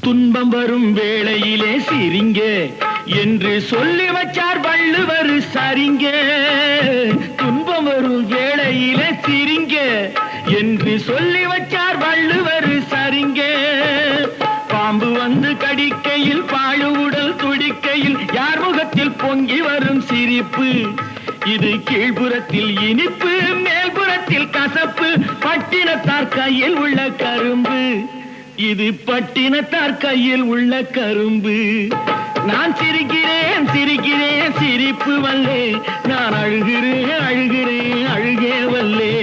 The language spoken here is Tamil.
துன்பம் வரும் வேளையிலே சிரிங்க என்று சொல்லி வச்சார் வள்ளுவர் சரிங்க. துன்பம் வரும் வேளையிலே சிரிங்க என்று சொல்லி வச்சார் வள்ளுவர் சரிங்க. பாம்பு வந்து கடிக்கையில் பாழு உடல் துடிக்கையில் யார் முகத்தில் பொங்கி வரும் சிரிப்பு. இது கீழ்புறத்தில் இனிப்பு மேல்புறத்தில் கசப்பு. பட்டினத்தார் கையில் உள்ள கரும்பு. இது பட்டினத்தார் கையில் உள்ள கரும்பு. நான் சிரிக்கிறேன் சிரிக்கிறேன் சிரிப்பு வல்லே. நான் அழுகிறேன் அழுகிறேன் அழுகே வல்லே.